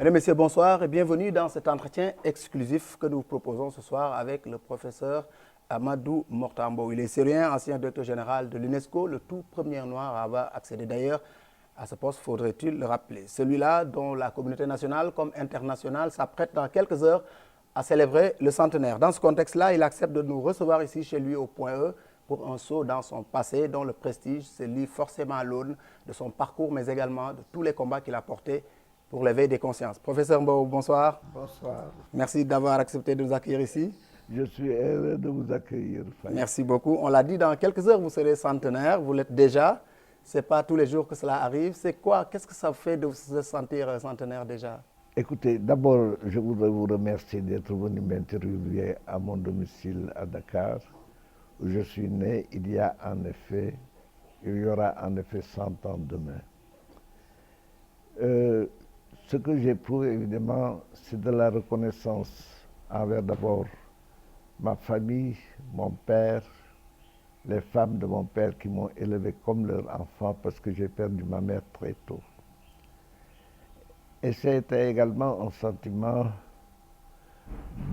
Mesdames, Messieurs, bonsoir et bienvenue dans cet entretien exclusif que nous vous proposons ce soir avec le professeur Amadou Mortambo. Il est syrien, ancien directeur général de l'UNESCO, le tout premier noir à avoir accédé d'ailleurs à ce poste, faudrait-il le rappeler. Celui-là dont la communauté nationale comme internationale s'apprête dans quelques heures à célébrer le centenaire. Dans ce contexte-là, il accepte de nous recevoir ici chez lui au Point E pour un saut dans son passé dont le prestige se lie forcément à l'aune de son parcours mais également de tous les combats qu'il a portés pour l'éveil des consciences. Professeur Mbow, bonsoir. Bonsoir. Merci d'avoir accepté de nous accueillir ici. Je suis heureux de vous accueillir, Faye. Merci beaucoup. On l'a dit, dans quelques heures, vous serez centenaire. Vous l'êtes déjà. Ce n'est pas tous les jours que cela arrive. C'est quoi? Qu'est-ce que ça fait de se sentir centenaire déjà? Écoutez, d'abord, je voudrais vous remercier d'être venu m'interviewer à mon domicile à Dakar, où je suis né. Il y aura en effet 100 ans demain. Ce que j'éprouve, évidemment, c'est de la reconnaissance envers d'abord ma famille, mon père, les femmes de mon père qui m'ont élevé comme leur enfant parce que j'ai perdu ma mère très tôt. Et c'était également un sentiment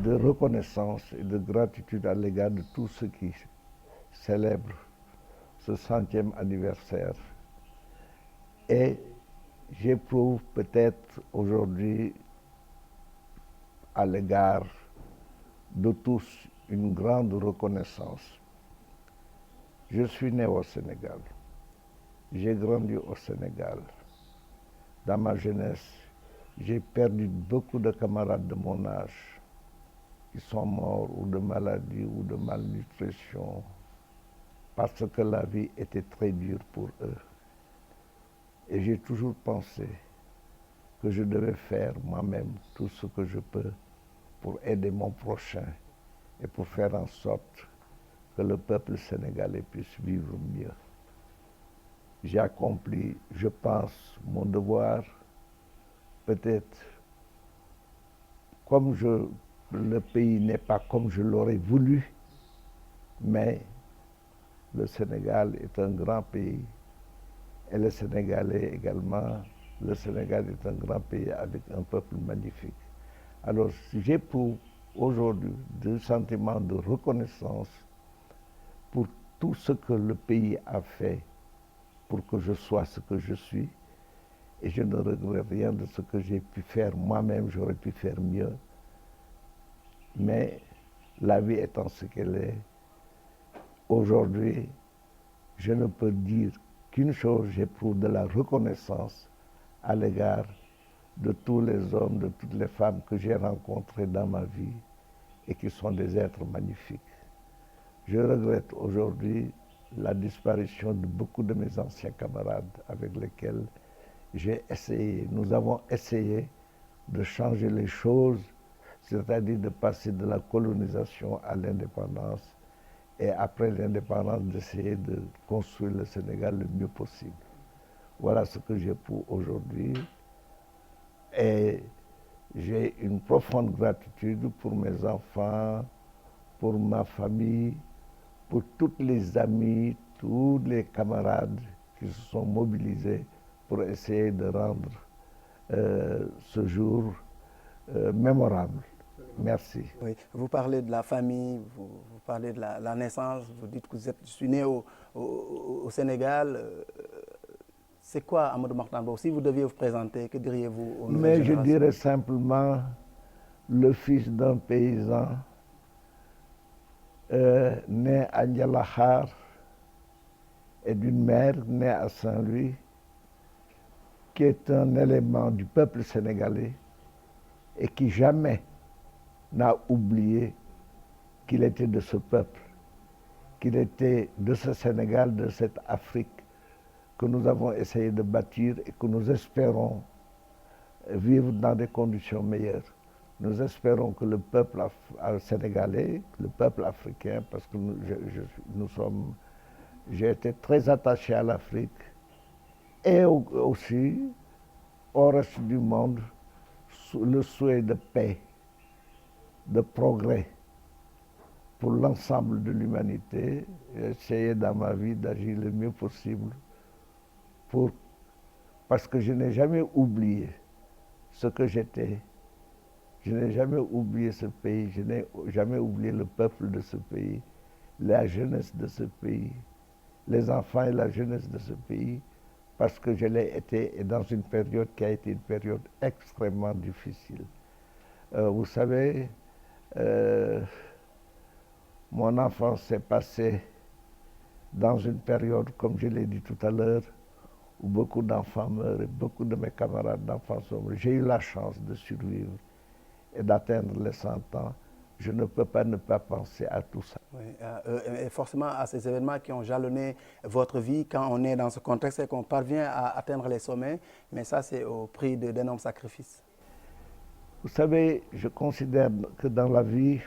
de reconnaissance et de gratitude à l'égard de tous ceux qui célèbrent ce 100e anniversaire. Et j'éprouve peut-être aujourd'hui à l'égard de tous une grande reconnaissance. Je suis né au Sénégal. J'ai grandi au Sénégal. Dans ma jeunesse, j'ai perdu beaucoup de camarades de mon âge qui sont morts ou de maladie ou de malnutrition parce que la vie était très dure pour eux. Et j'ai toujours pensé que je devais faire moi-même tout ce que je peux pour aider mon prochain et pour faire en sorte que le peuple sénégalais puisse vivre mieux. J'ai accompli, je pense, mon devoir, peut-être comme le pays n'est pas comme je l'aurais voulu, mais le Sénégal est un grand pays et le Sénégalais également. Le Sénégal est un grand pays avec un peuple magnifique. Alors j'éprouve aujourd'hui des sentiments de reconnaissance pour tout ce que le pays a fait pour que je sois ce que je suis. Et je ne regrette rien de ce que j'ai pu faire moi-même, j'aurais pu faire mieux. Mais la vie étant ce qu'elle est, aujourd'hui, je ne peux dire qu'une chose, j'éprouve de la reconnaissance à l'égard de tous les hommes, de toutes les femmes que j'ai rencontrés dans ma vie et qui sont des êtres magnifiques. Je regrette aujourd'hui la disparition de beaucoup de mes anciens camarades avec lesquels nous avons essayé de changer les choses, c'est-à-dire de passer de la colonisation à l'indépendance et après l'indépendance d'essayer de construire le Sénégal le mieux possible. Voilà ce que j'éprouve aujourd'hui et j'ai une profonde gratitude pour mes enfants, pour ma famille, pour toutes les amis, tous les camarades qui se sont mobilisés pour essayer de rendre ce jour mémorable. Merci. Oui, vous parlez de la famille, vous parlez de la naissance, vous dites que je suis né au Sénégal. C'est quoi Amadou Mortambo? Si vous deviez vous présenter, que diriez-vous aux nouvelles Mais je générations? dirais simplement le fils d'un paysan né à Ndialakhar et d'une mère née à Saint-Louis, qui est un élément du peuple sénégalais et qui jamais n'a oublié qu'il était de ce peuple, qu'il était de ce Sénégal, de cette Afrique que nous avons essayé de bâtir et que nous espérons vivre dans des conditions meilleures. Nous espérons que le peuple sénégalais, le peuple africain, parce que j'ai été très attaché à l'Afrique et aussi au reste du monde, le souhait de paix, de progrès pour l'ensemble de l'humanité. J'ai essayé dans ma vie d'agir le mieux possible parce que je n'ai jamais oublié ce que j'étais. Je n'ai jamais oublié ce pays, je n'ai jamais oublié le peuple de ce pays, la jeunesse de ce pays, les enfants et la jeunesse de ce pays, parce que je l'ai été et dans une période qui a été une période extrêmement difficile. Vous savez, mon enfance s'est passée dans une période, comme je l'ai dit tout à l'heure, où beaucoup d'enfants meurent et beaucoup de mes camarades d'enfants sont morts. J'ai eu la chance de survivre et d'atteindre les 100 ans. Je ne peux pas ne pas penser à tout ça. Oui, et forcément à ces événements qui ont jalonné votre vie, quand on est dans ce contexte et qu'on parvient à atteindre les sommets, mais ça c'est au prix d'énormes sacrifices. Vous savez, je considère que dans la vie,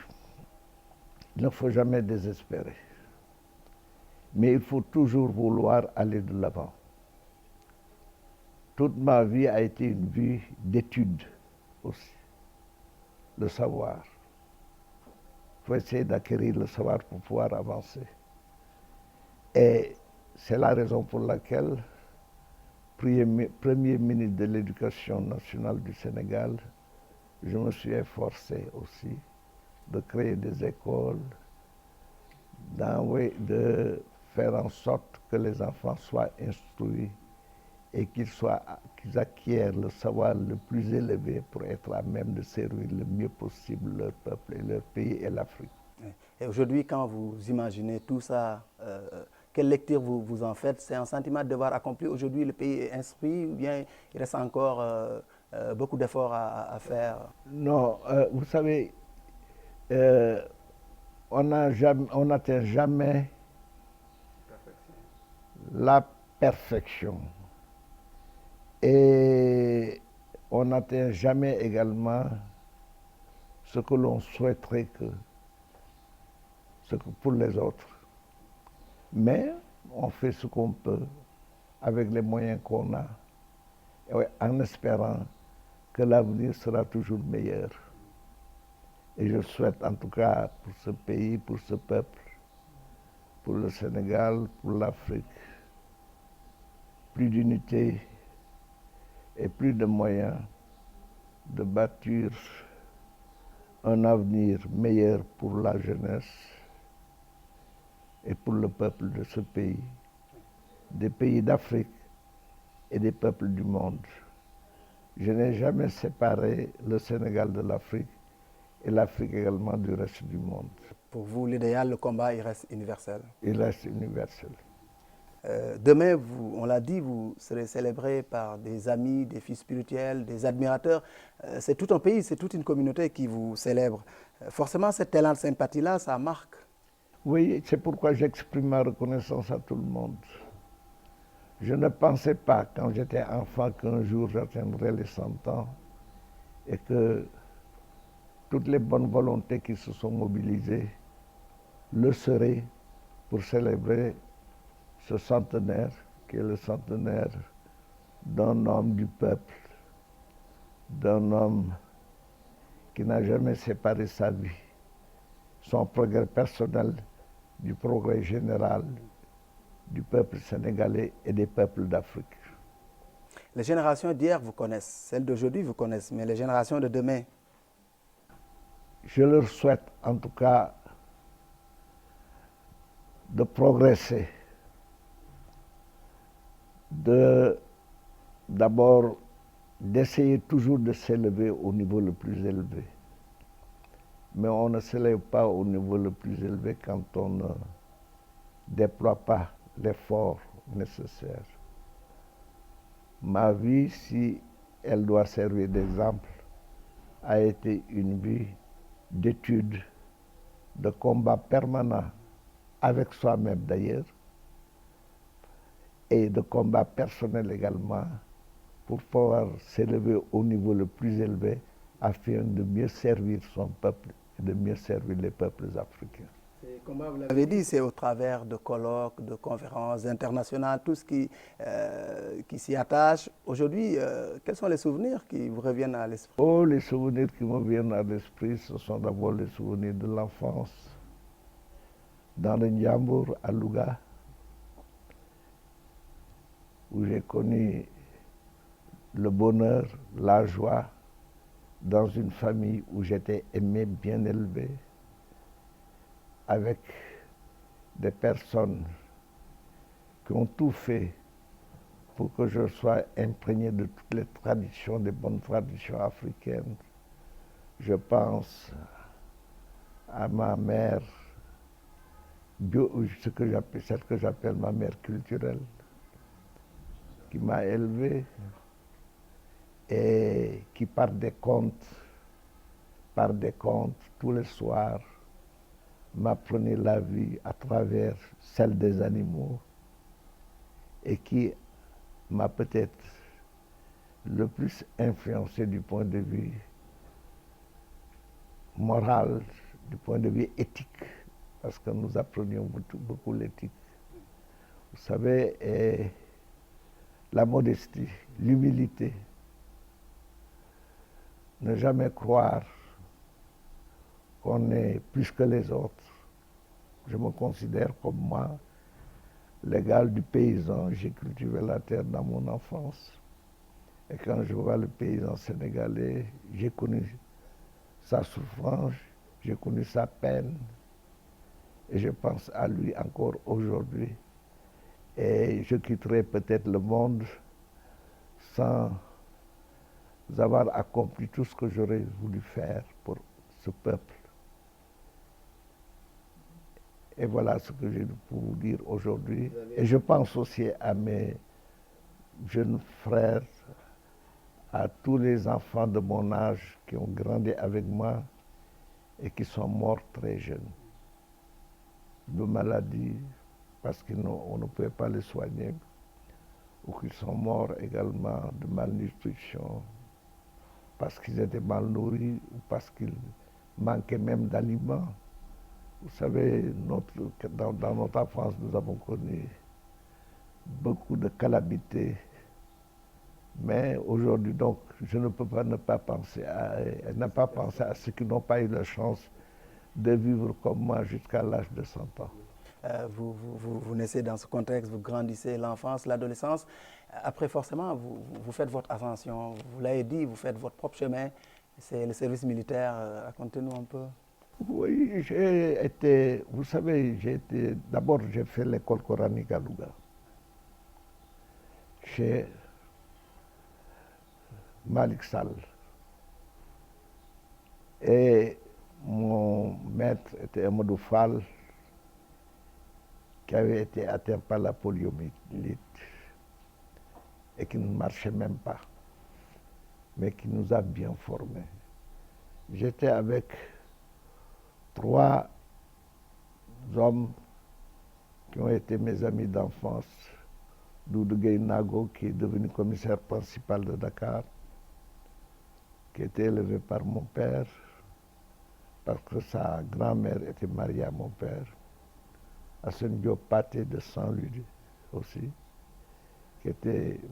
il ne faut jamais désespérer. Mais il faut toujours vouloir aller de l'avant. Toute ma vie a été une vie d'études aussi. Le savoir. Il faut essayer d'acquérir le savoir pour pouvoir avancer. Et c'est la raison pour laquelle, premier ministre de l'Éducation nationale du Sénégal, je me suis efforcé aussi de créer des écoles, de faire en sorte que les enfants soient instruits et qu'ils acquièrent le savoir le plus élevé pour être à même de servir le mieux possible leur peuple et leur pays et l'Afrique. Et aujourd'hui, quand vous imaginez tout ça, quelle lecture vous en faites? C'est un sentiment de devoir accompli. Aujourd'hui, le pays est instruit ou bien il reste encore beaucoup d'efforts à faire? Non, vous savez, on n'atteint jamais la perfection. Et on n'atteint jamais également ce que l'on souhaiterait pour les autres. Mais on fait ce qu'on peut avec les moyens qu'on a, en espérant que l'avenir sera toujours meilleur. Et je souhaite en tout cas pour ce pays, pour ce peuple, pour le Sénégal, pour l'Afrique, plus d'unité et plus de moyens de bâtir un avenir meilleur pour la jeunesse et pour le peuple de ce pays, des pays d'Afrique et des peuples du monde. Je n'ai jamais séparé le Sénégal de l'Afrique et l'Afrique également du reste du monde. Pour vous, l'idéal, le combat, il reste universel? Il reste universel. Demain, on l'a dit, vous serez célébré par des amis, des fils spirituels, des admirateurs. C'est tout un pays, c'est toute une communauté qui vous célèbre. Forcément, cet élan de sympathie-là, ça marque. Oui, c'est pourquoi j'exprime ma reconnaissance à tout le monde. Je ne pensais pas, quand j'étais enfant, qu'un jour j'atteindrais les 100 ans et que toutes les bonnes volontés qui se sont mobilisées le seraient pour célébrer ce centenaire, qui est le centenaire d'un homme du peuple, d'un homme qui n'a jamais séparé sa vie, son progrès personnel du progrès général du peuple sénégalais et des peuples d'Afrique. Les générations d'hier vous connaissent, celles d'aujourd'hui vous connaissent, mais les générations de demain? Je leur souhaite en tout cas de progresser, d'abord d'essayer toujours de s'élever au niveau le plus élevé. Mais on ne s'élève pas au niveau le plus élevé quand on ne déploie pas l'effort nécessaire. Ma vie, si elle doit servir d'exemple, a été une vie d'études, de combat permanent avec soi-même d'ailleurs, et de combat personnel également, pour pouvoir s'élever au niveau le plus élevé afin de mieux servir son peuple et de mieux servir les peuples africains. Comme vous l'avez dit, c'est au travers de colloques, de conférences internationales, tout ce qui s'y attache. Aujourd'hui, quels sont les souvenirs qui vous reviennent à l'esprit? Oh, les souvenirs qui me viennent à l'esprit, ce sont d'abord les souvenirs de l'enfance, dans le Ndiambour, à Louga, où j'ai connu le bonheur, la joie dans une famille où j'étais aimé, bien élevé, avec des personnes qui ont tout fait pour que je sois imprégné de toutes les traditions, des bonnes traditions africaines. Je pense à ma mère, celle que j'appelle ma mère culturelle, qui m'a élevé et qui par des contes, tous les soirs, m'apprenait la vie à travers celle des animaux et qui m'a peut-être le plus influencé du point de vue moral, du point de vue éthique, parce que nous apprenions beaucoup l'éthique. Vous savez, la modestie, l'humilité, ne jamais croire qu'on est plus que les autres. Je me considère comme moi, l'égal du paysan. J'ai cultivé la terre dans mon enfance. Et quand je vois le paysan sénégalais, j'ai connu sa souffrance, j'ai connu sa peine. Et je pense à lui encore aujourd'hui. Et je quitterai peut-être le monde sans avoir accompli tout ce que j'aurais voulu faire pour ce peuple. Et voilà ce que j'ai pour vous dire aujourd'hui. Et je pense aussi à mes jeunes frères, à tous les enfants de mon âge qui ont grandi avec moi et qui sont morts très jeunes de maladies parce qu'on ne pouvait pas les soigner, ou qui sont morts également de malnutrition parce qu'ils étaient mal nourris ou parce qu'ils manquaient même d'aliments. Vous savez, dans notre enfance, nous avons connu beaucoup de calamités. Mais aujourd'hui, donc, je ne peux pas ne pas penser à ceux qui n'ont pas eu la chance de vivre comme moi jusqu'à l'âge de 100 ans. Vous naissez dans ce contexte, vous grandissez l'enfance, l'adolescence. Après, forcément, vous faites votre ascension. Vous l'avez dit, vous faites votre propre chemin. C'est le service militaire. Racontez-nous un peu. Oui, vous savez, d'abord j'ai fait l'école coranique à Louga, chez Malik Sall. Et mon maître était Amadou Fall, qui avait été atteint par la poliomyélite et qui ne marchait même pas, mais qui nous a bien formés. J'étais avec 3 hommes qui ont été mes amis d'enfance. Doudou Gueye Nago, qui est devenu commissaire principal de Dakar, qui était élevé par mon père, parce que sa grand-mère était mariée à mon père. Assane Diop Pathé de Saint-Louis aussi,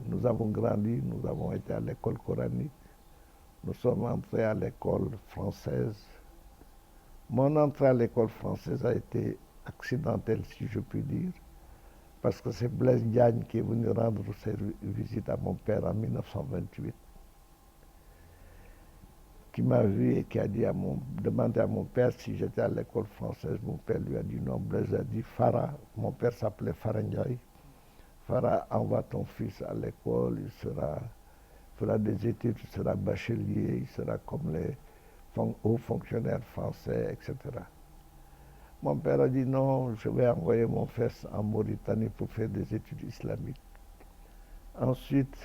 nous avons grandi, nous avons été à l'école coranique, nous sommes entrés à l'école française. Mon entrée à l'école française a été accidentelle, si je puis dire, parce que c'est Blaise Diagne qui est venu rendre visite à mon père en 1928, qui m'a vu et qui a demandé à mon père si j'étais à l'école française. Mon père lui a dit non. Blaise a dit Farah, mon père s'appelait Farah Ndiaye. Farah, envoie ton fils à l'école, il fera des études, il sera bachelier, il sera comme les hauts fonctionnaires français, etc. Mon père a dit non, je vais envoyer mon fils en Mauritanie pour faire des études islamiques. Ensuite,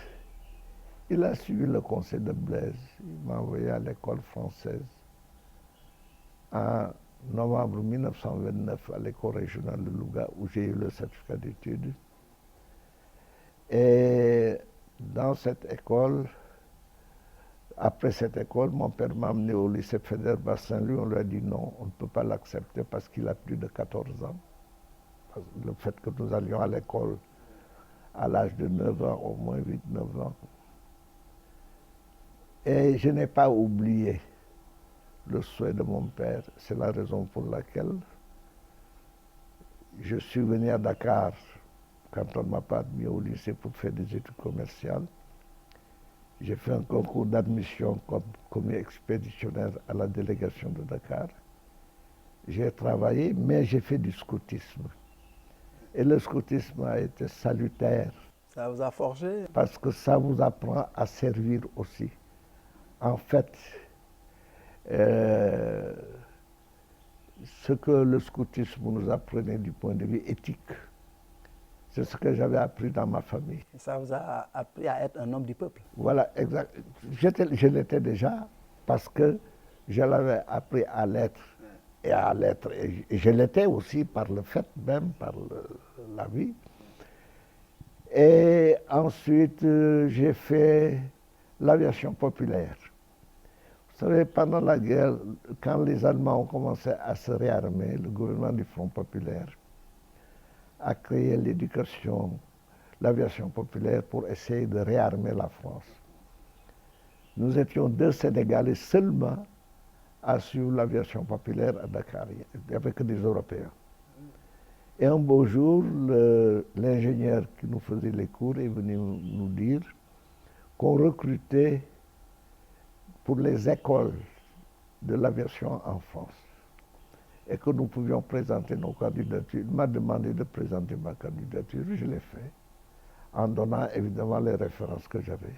il a suivi le conseil de Blaise. Il m'a envoyé à l'école française en novembre 1929 à l'école régionale de Louga où j'ai eu le certificat d'études. Et dans cette école, après cette école, mon père m'a amené au lycée Faidherbe à Saint-Louis. On lui a dit non, on ne peut pas l'accepter parce qu'il a plus de 14 ans. Le fait que nous allions à l'école à l'âge de 9 ans, au moins 8-9 ans. Et je n'ai pas oublié le souhait de mon père. C'est la raison pour laquelle je suis venu à Dakar quand on ne m'a pas admis au lycée pour faire des études commerciales. J'ai fait un concours d'admission comme commis expéditionnaire à la délégation de Dakar. J'ai travaillé, mais j'ai fait du scoutisme. Et le scoutisme a été salutaire. Ça vous a forgé? Parce que ça vous apprend à servir aussi. En fait, ce que le scoutisme nous apprenait du point de vue éthique, c'est ce que j'avais appris dans ma famille. Et ça vous a appris à être un homme du peuple? Voilà, exact. Je l'étais déjà parce que je l'avais appris à l'être et à l'être. Et je l'étais aussi par le fait même, par la vie. Et ensuite, j'ai fait l'aviation populaire. Vous savez, pendant la guerre, quand les Allemands ont commencé à se réarmer, le gouvernement du Front populaire a créé l'éducation, l'aviation populaire pour essayer de réarmer la France. Nous étions 2 Sénégalais seulement à suivre l'aviation populaire à Dakar. Il n'y avait que des Européens. Et un beau jour, l'ingénieur qui nous faisait les cours est venu nous dire qu'on recrutait pour les écoles de l'aviation en France et que nous pouvions présenter nos candidatures. Il m'a demandé de présenter ma candidature, je l'ai fait, en donnant évidemment les références que j'avais.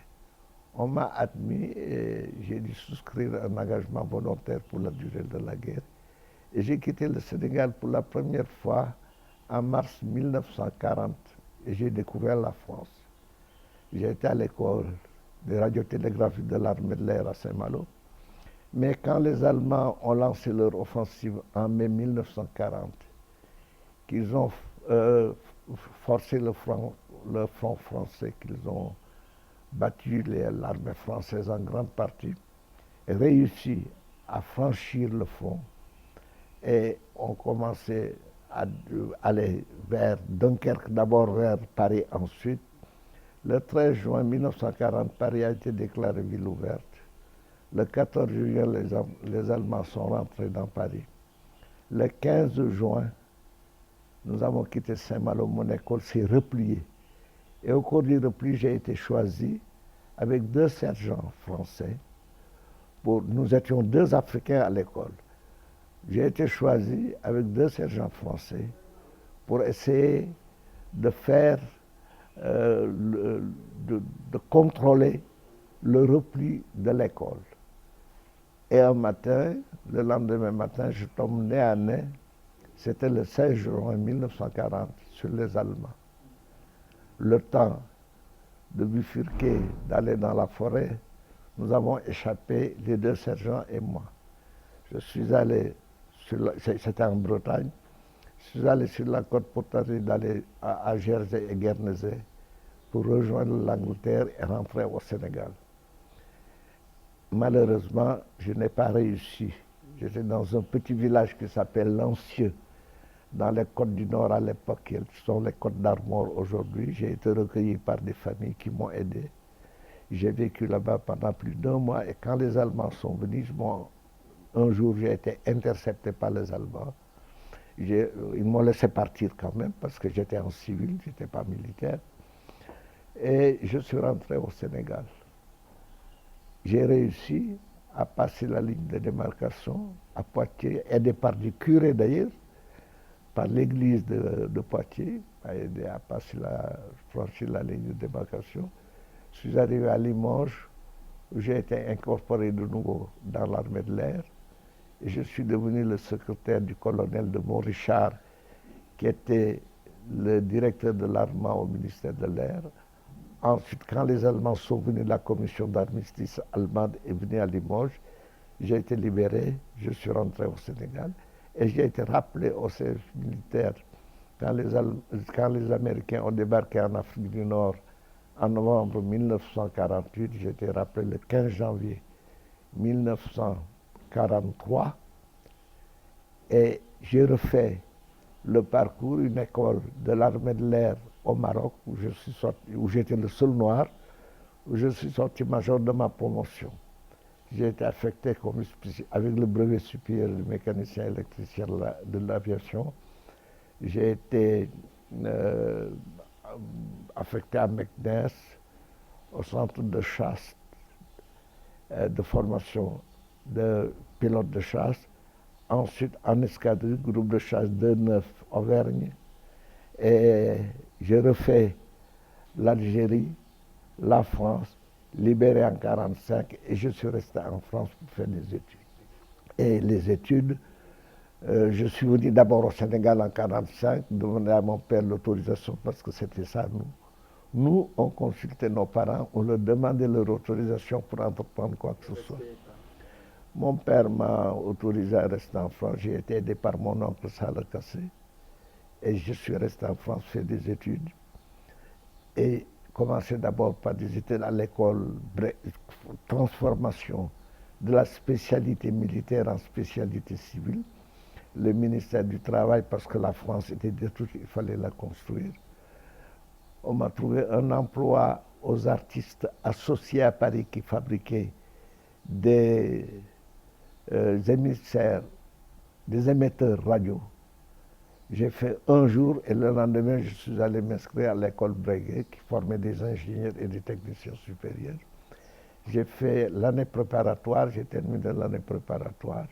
On m'a admis et j'ai dû souscrire un engagement volontaire pour la durée de la guerre. Et j'ai quitté le Sénégal pour la première fois en mars 1940 et j'ai découvert la France. J'ai été à l'école de radiotélégraphie de l'armée de l'air à Saint-Malo. Mais quand les Allemands ont lancé leur offensive en mai 1940, qu'ils ont forcé le front français, qu'ils ont battu l'armée française en grande partie, et réussi à franchir le front, et ont commencé à aller vers Dunkerque, d'abord vers Paris ensuite. Le 13 juin 1940, Paris a été déclarée ville ouverte. Le 14 juillet, les Allemands sont rentrés dans Paris. Le 15 juin, nous avons quitté Saint-Malo, mon école s'est repliée. Et au cours du repli, j'ai été choisi avec 2 sergents français. Nous étions 2 Africains à l'école. J'ai été choisi avec 2 sergents français pour essayer de faire, de contrôler le repli de l'école. Et un matin, le lendemain matin, je tombe nez à nez, c'était le 16 juin 1940, sur les Allemands. Le temps de bifurquer, d'aller dans la forêt, nous avons échappé, les 2 sergents et moi. Je suis allé, c'était en Bretagne, je suis allé sur la côte pour tenter d'aller à Jersey et Guernesey pour rejoindre l'Angleterre et rentrer au Sénégal. Malheureusement, je n'ai pas réussi. J'étais dans un petit village qui s'appelle Lancieux, dans les côtes du Nord à l'époque, qui sont les côtes d'Armor aujourd'hui. J'ai été recueilli par des familles qui m'ont aidé. J'ai vécu là-bas pendant plus d'1 mois et quand les Allemands sont venus, un jour j'ai été intercepté par les Allemands. Ils m'ont laissé partir quand même parce que j'étais en civil, je n'étais pas militaire. Et je suis rentré au Sénégal. J'ai réussi à passer la ligne de démarcation à Poitiers, aidé par du curé d'ailleurs, par l'église de Poitiers, m'a aidé à franchir la ligne de démarcation. Je suis arrivé à Limoges, où j'ai été incorporé de nouveau dans l'armée de l'air. Et je suis devenu le secrétaire du colonel de Montrichard, qui était le directeur de l'armement au ministère de l'air. Ensuite, quand les Allemands sont venus, la commission d'armistice allemande est venue à Limoges. J'ai été libéré, je suis rentré au Sénégal et j'ai été rappelé au service militaire quand les Américains ont débarqué en Afrique du Nord en novembre 1948. J'ai été rappelé le 15 janvier 1943 et j'ai refait le parcours, une école de l'armée de l'air au Maroc, où j'étais le seul noir, où je suis sorti major de ma promotion. J'ai été affecté avec le brevet supérieur de mécanicien électricien de l'aviation. J'ai été affecté à Meknès, au centre de chasse de formation de pilote de chasse. Ensuite, en escadrille, groupe de chasse 2-9 Auvergne. Et j'ai refait l'Algérie, la France, libéré en 1945, et je suis resté en France pour faire des études. Et les études, je suis venu d'abord au Sénégal en 1945, demander à mon père l'autorisation parce que c'était ça, nous. Nous, on consultait nos parents, on leur demandait leur autorisation pour entreprendre quoi que ce soit. Mon père m'a autorisé à rester en France. J'ai été aidé par mon oncle Saleh Kassé. Et je suis resté en France, faire des études. Et commencé d'abord par des études à l'école, transformation de la spécialité militaire en spécialité civile. Le ministère du Travail, parce que la France était détruite, il fallait la construire. On m'a trouvé un emploi aux artistes associés à Paris qui fabriquaient des émissaires, des émetteurs radio. J'ai fait un jour et le lendemain, je suis allé m'inscrire à l'école Breguet qui formait des ingénieurs et des techniciens supérieurs. J'ai fait l'année préparatoire, j'ai terminé l'année préparatoire.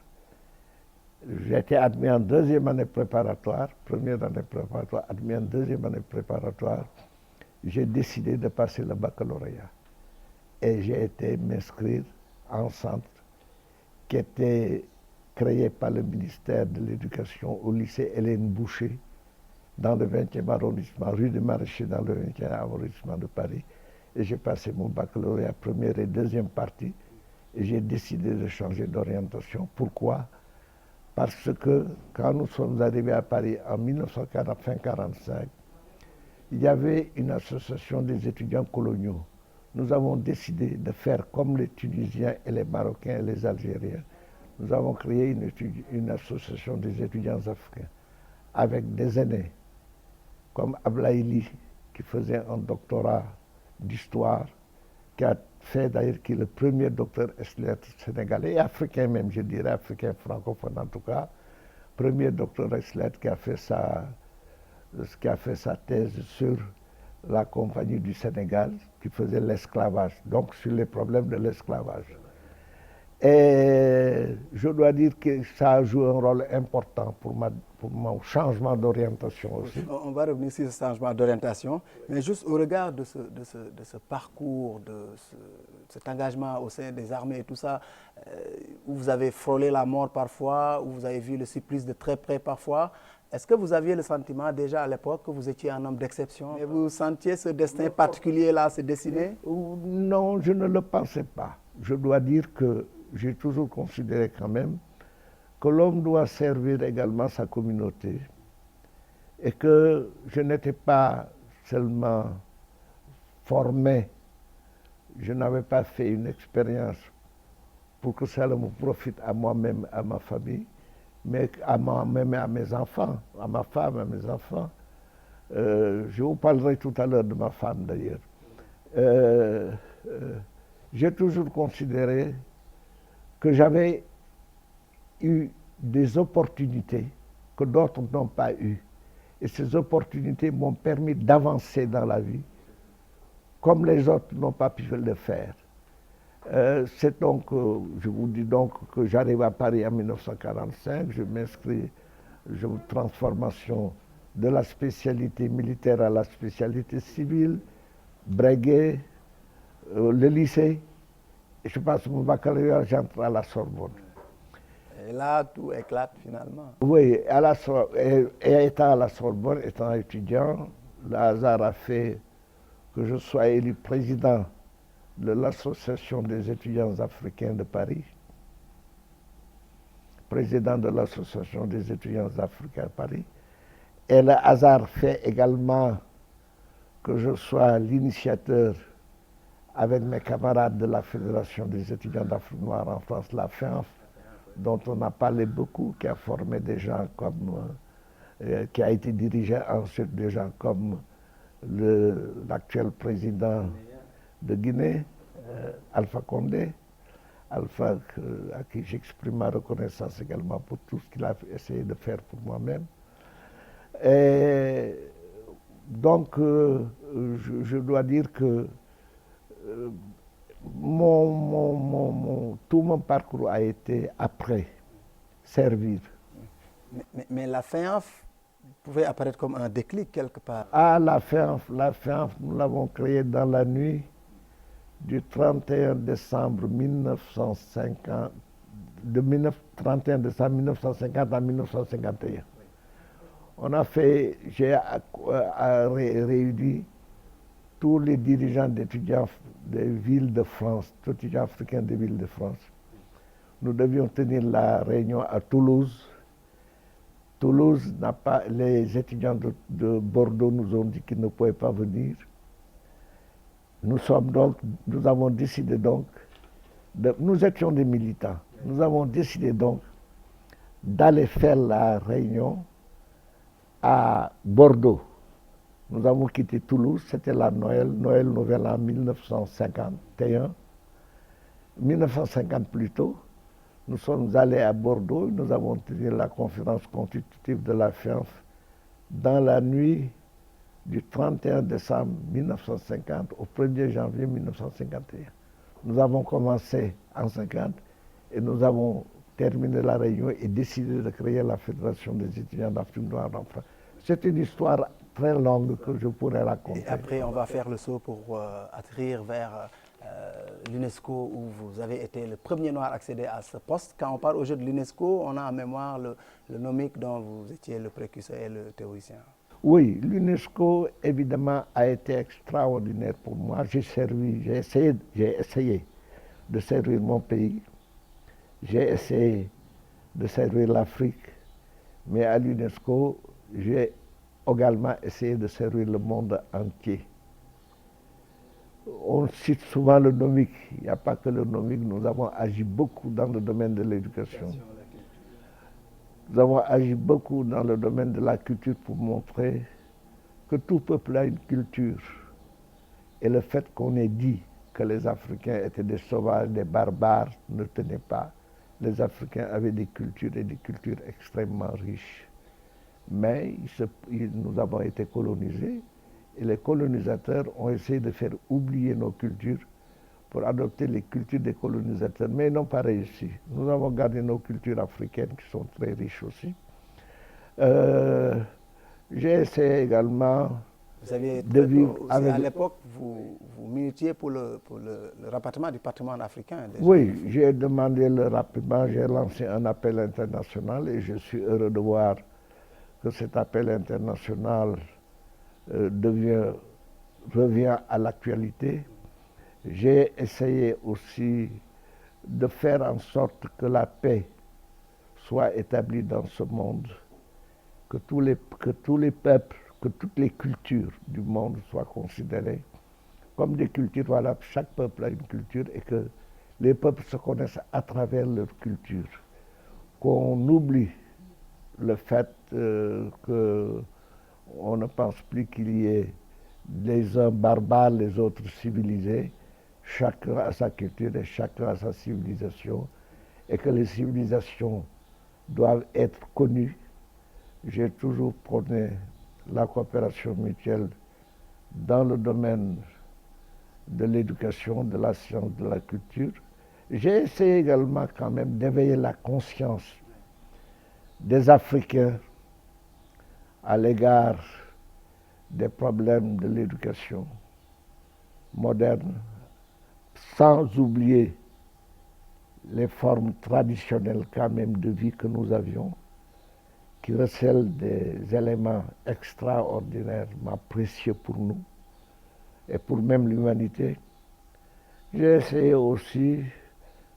J'ai été admis en deuxième année préparatoire, première année préparatoire, admis en deuxième année préparatoire. J'ai décidé de passer le baccalauréat. Et j'ai été m'inscrire en centre qui était créé par le ministère de l'Éducation au lycée Hélène Boucher, dans le 20e arrondissement, rue des Maraîchers, dans le 20e arrondissement de Paris. Et j'ai passé mon baccalauréat première et deuxième partie. Et j'ai décidé de changer d'orientation. Pourquoi? Parce que quand nous sommes arrivés à Paris en 1945, il y avait une association des étudiants coloniaux. Nous avons décidé de faire comme les Tunisiens et les Marocains et les Algériens. Nous avons créé une association des étudiants africains avec des aînés comme Ablaïli, qui faisait un doctorat d'histoire, qui a fait d'ailleurs, qui est le premier docteur ès-lettres sénégalais, et africain même, je dirais, africain francophone en tout cas, premier docteur ès-lettres qui a fait sa thèse sur la compagnie du Sénégal, qui faisait l'esclavage, donc sur les problèmes de l'esclavage. Et je dois dire que ça a joué un rôle important pour mon changement d'orientation aussi. On va revenir sur ce changement d'orientation, mais juste au regard de ce parcours, cet engagement au sein des armées et tout ça, où vous avez frôlé la mort parfois, où vous avez vu le supplice de très près parfois, est-ce que vous aviez le sentiment déjà à l'époque que vous étiez un homme d'exception et vous sentiez ce destin particulier-là se dessiner? Non, je ne le pensais pas. Je dois dire que j'ai toujours considéré quand même que l'homme doit servir également sa communauté et que je n'étais pas seulement formé, je n'avais pas fait une expérience pour que ça me profite à moi-même, à ma famille, mais à moi-même et à mes enfants, à ma femme, à mes enfants. Je vous parlerai tout à l'heure de ma femme d'ailleurs. J'ai toujours considéré que j'avais eu des opportunités que d'autres n'ont pas eues. Et ces opportunités m'ont permis d'avancer dans la vie, comme les autres n'ont pas pu le faire. C'est donc, je vous dis donc que j'arrive à Paris en 1945, je m'inscris, je fais transformation de la spécialité militaire à la spécialité civile, Breguet, le lycée, et je passe mon baccalauréat, j'entre à la Sorbonne. Et là, tout éclate finalement. Oui, et étant à la Sorbonne, étant étudiant, le hasard a fait que je sois élu président de l'Association des étudiants africains de Paris, président de l'Association des étudiants africains de Paris. Et le hasard fait également que je sois l'initiateur avec mes camarades de la Fédération des étudiants d'Afrique noire en France, la FEANF, dont on a parlé beaucoup, qui a formé des gens comme, qui a été dirigé ensuite des gens comme l'actuel président de Guinée, Alpha Condé, Alpha à qui j'exprime ma reconnaissance également pour tout ce qu'il a essayé de faire pour moi-même. Et donc, je dois dire que Tout mon parcours a été après, servir. Mais la FEANF pouvait apparaître comme un déclic quelque part. Ah, la FEANF, nous l'avons créée dans la nuit du 31 décembre 1950, 31 décembre 1950 à 1951. On a fait, j'ai réuni tous les dirigeants d'étudiants des villes de France, tous les étudiants africains des villes de France. Nous devions tenir la réunion à Toulouse. Toulouse n'a pas, les étudiants de Bordeaux nous ont dit qu'ils ne pouvaient pas venir. Nous avons décidé donc, nous étions des militants, nous avons décidé donc d'aller faire la réunion à Bordeaux. Nous avons quitté Toulouse, c'était la Noël Nouvel An 1951, 1950 plutôt. Nous sommes allés à Bordeaux, nous avons tenu la conférence constitutive de la FEANF dans la nuit du 31 décembre 1950 au 1er janvier 1951. Nous avons commencé en 50 et nous avons terminé la réunion et décidé de créer la Fédération des étudiants d'Afrique noire en France. C'est une histoire très longue que je pourrais raconter. Et après, on va faire le saut pour atterrir vers l'UNESCO où vous avez été le premier noir à accéder à ce poste. Quand on parle au jeu de l'UNESCO, on a en mémoire le NOMIC dont vous étiez le précurseur et le théoricien. Oui, l'UNESCO, évidemment, a été extraordinaire pour moi. J'ai essayé de servir mon pays. J'ai essayé de servir l'Afrique. Mais à l'UNESCO, j'ai également essayé de servir le monde entier. On cite souvent le NOMIC. Il n'y a pas que le NOMIC. Nous avons agi beaucoup dans le domaine de l'éducation. Nous avons agi beaucoup dans le domaine de la culture pour montrer que tout peuple a une culture. Et le fait qu'on ait dit que les Africains étaient des sauvages, des barbares, ne tenait pas. Les Africains avaient des cultures et des cultures extrêmement riches. Mais nous avons été colonisés et les colonisateurs ont essayé de faire oublier nos cultures pour adopter les cultures des colonisateurs, mais ils n'ont pas réussi. Nous avons gardé nos cultures africaines qui sont très riches aussi. J'ai essayé également de vivre avec... À l'époque, vous militiez pour le rapatriement du patrimoine africain. Déjà. Oui, j'ai demandé le rapatriement, j'ai lancé un appel international et je suis heureux de voir que cet appel international revient à l'actualité. J'ai essayé aussi de faire en sorte que la paix soit établie dans ce monde, que tous les peuples, que toutes les cultures du monde soient considérées comme des cultures. Voilà, chaque peuple a une culture et que les peuples se connaissent à travers leur culture. Qu'on oublie le fait qu'on ne pense plus qu'il y ait les uns barbares, les autres civilisés. Chacun a sa culture et chacun a sa civilisation et que les civilisations doivent être connues. J'ai toujours prôné la coopération mutuelle dans le domaine de l'éducation, de la science, de la culture. J'ai essayé également quand même d'éveiller la conscience des Africains à l'égard des problèmes de l'éducation moderne, sans oublier les formes traditionnelles quand même de vie que nous avions, qui recèlent des éléments extraordinairement précieux pour nous et pour même l'humanité. J'ai essayé aussi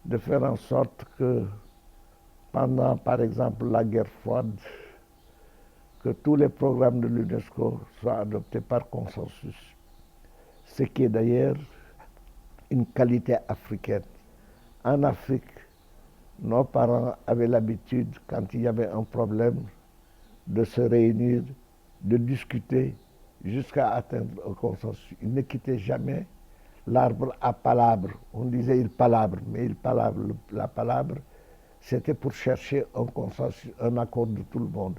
de faire en sorte que pendant, par exemple, la guerre froide, que tous les programmes de l'UNESCO soient adoptés par consensus, ce qui est d'ailleurs une qualité africaine. En Afrique, nos parents avaient l'habitude, quand il y avait un problème, de se réunir, de discuter jusqu'à atteindre un consensus. Ils ne quittaient jamais l'arbre à palabre. On disait il palabre, mais il palabre. La palabre, c'était pour chercher un consensus, un accord de tout le monde.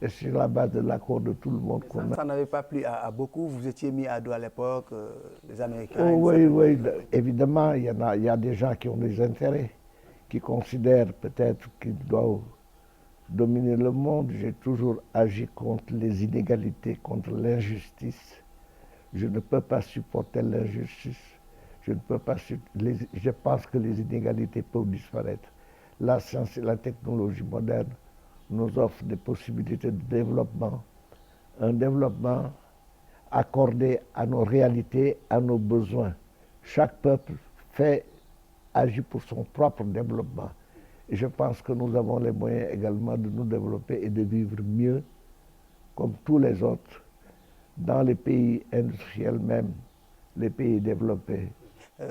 Et sur la base de l'accord de tout le monde qu'on a. Ça n'avait pas plu à beaucoup. Vous étiez mis à dos à l'époque, les Américains. Oh, oui, oui, évidemment, il y a des gens qui ont des intérêts, qui considèrent peut-être qu'ils doivent dominer le monde. J'ai toujours agi contre les inégalités, contre l'injustice. Je ne peux pas supporter l'injustice. Je pense que les inégalités peuvent disparaître. La science et la technologie moderne nous offrent des possibilités de développement, un développement accordé à nos réalités, à nos besoins. Chaque peuple agit pour son propre développement. Et je pense que nous avons les moyens également de nous développer et de vivre mieux, comme tous les autres, dans les pays industriels même, les pays développés.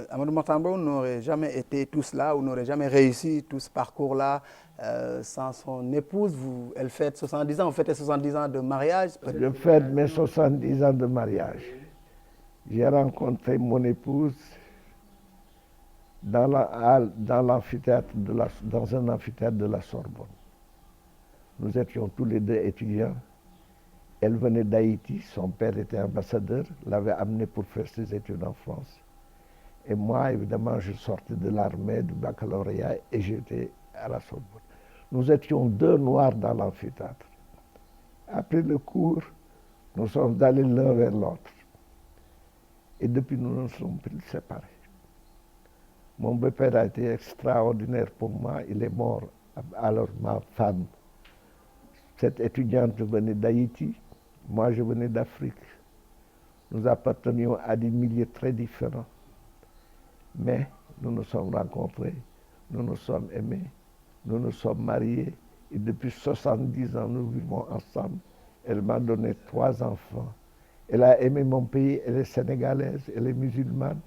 Amadou Mahtar Mbow n'aurait jamais été tout cela ou n'aurait jamais réussi tout ce parcours-là sans son épouse. Elle fête 70 ans, vous fêtez 70 ans de mariage. Je fête mes 70 ans de mariage. J'ai rencontré mon épouse dans l'amphithéâtre dans un amphithéâtre de la Sorbonne. Nous étions tous les deux étudiants. Elle venait d'Haïti, son père était ambassadeur, l'avait amenée pour faire ses études en France. Et moi, évidemment, je sortais de l'armée, du baccalauréat, et j'étais à la Sorbonne. Nous étions deux noirs dans l'amphithéâtre. Après le cours, nous sommes allés l'un vers l'autre. Et depuis, nous ne sommes plus séparés. Mon beau-père a été extraordinaire pour moi. Il est mort. Alors, ma femme, cette étudiante venait d'Haïti. Moi, je venais d'Afrique. Nous appartenions à des milieux très différents. Mais nous nous sommes rencontrés, nous nous sommes aimés, nous nous sommes mariés. Et depuis 70 ans, nous vivons ensemble. Elle m'a donné 3 enfants. Elle a aimé mon pays, elle est sénégalaise, elle est musulmane.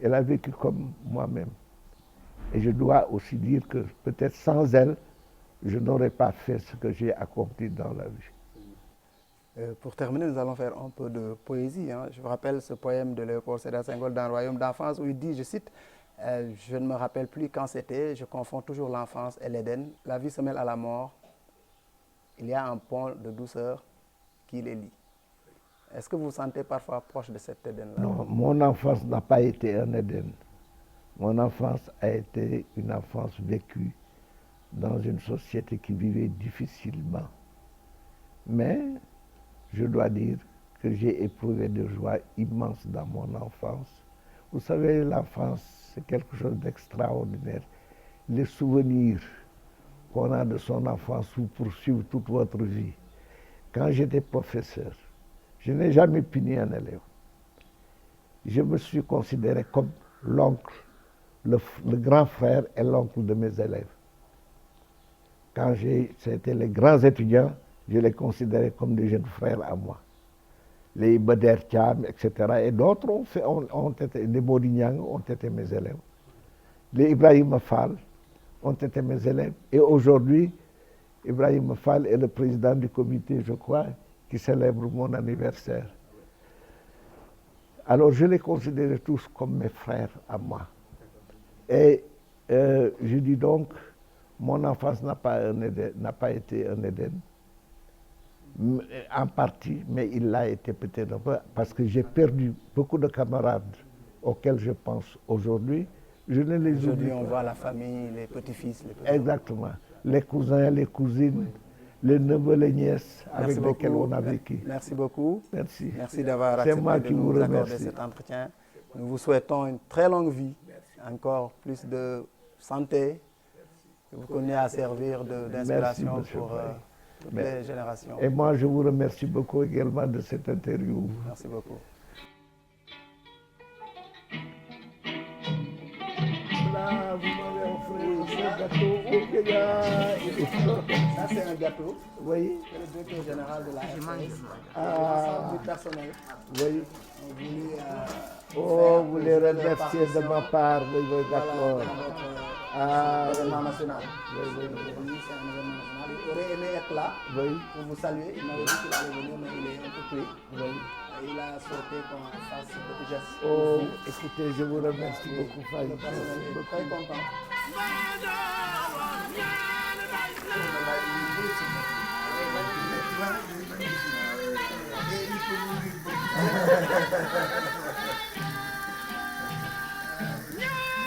Elle a vécu comme moi-même. Et je dois aussi dire que peut-être sans elle, je n'aurais pas fait ce que j'ai accompli dans la vie. Pour terminer, nous allons faire un peu de poésie. Je vous rappelle ce poème de Léopold Sédar Senghor dans le Royaume d'enfance où il dit, je cite, « Je ne me rappelle plus quand c'était, je confonds toujours l'enfance et l'Éden. La vie se mêle à la mort. Il y a un pont de douceur qui les lie. » Est-ce que vous vous sentez parfois proche de cet Éden-là? Non, mon enfance n'a pas été un Éden. Mon enfance a été une enfance vécue dans une société qui vivait difficilement. Mais je dois dire que j'ai éprouvé de joie immense dans mon enfance. Vous savez, l'enfance, c'est quelque chose d'extraordinaire. Les souvenirs qu'on a de son enfance vous poursuivent toute votre vie. Quand j'étais professeur, je n'ai jamais puni un élève. Je me suis considéré comme l'oncle, le grand frère et l'oncle de mes élèves. Quand c'était les grands étudiants, je les considérais comme des jeunes frères à moi. Les Bader Thiam, etc. Et d'autres ont été, les Modignang ont été mes élèves. Les Ibrahim Fall ont été mes élèves. Et aujourd'hui, Ibrahim Fall est le président du comité, je crois, qui célèbre mon anniversaire. Alors je les considérais tous comme mes frères à moi. Et je dis donc, mon enfance n'a pas été un Éden, en partie, mais il l'a été peut-être un peu, parce que j'ai perdu beaucoup de camarades auxquels je pense aujourd'hui. Je ne les oublie pas. Aujourd'hui, on voit la famille, les petits-fils. Exactement. Les cousins, les cousines, les neveux, les nièces avec lesquels on a vécu. Merci beaucoup. Merci. Merci d'avoir accepté de nous accorder cet entretien. Nous vous souhaitons une très longue vie, encore plus de santé, que vous continuez à servir d'inspiration pour toutes les générations. Et moi, je vous remercie beaucoup également de cette interview. Merci beaucoup. Là, vous m'avez offert ce gâteau. Ça, c'est un gâteau. Oui. C'est le directeur général de la RTS. Ah, Du personnel. oui. On vous les remerciez de ma part. Oui, d'accord. Événement national. Oui. C'est un événement national. Il aurait aimé être là pour vous saluer. Il m'avait dit qu'il allait venir, mais il est un peu pris. Il a souhaité qu'on fasse ce petit geste. Oh, écoutez, je vous remercie beaucoup, Faye. Le personnel est très content.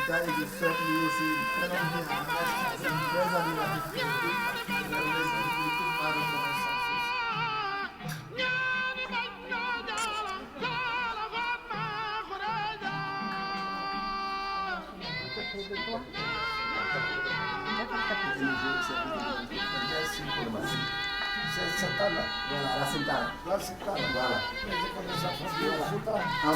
That is certainly you see C'est ça là. Voilà, la cintara. Là, c'est ça. Voilà. Je connais ça facilement. Ah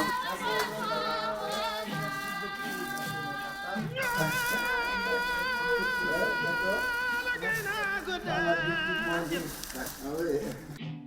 oui.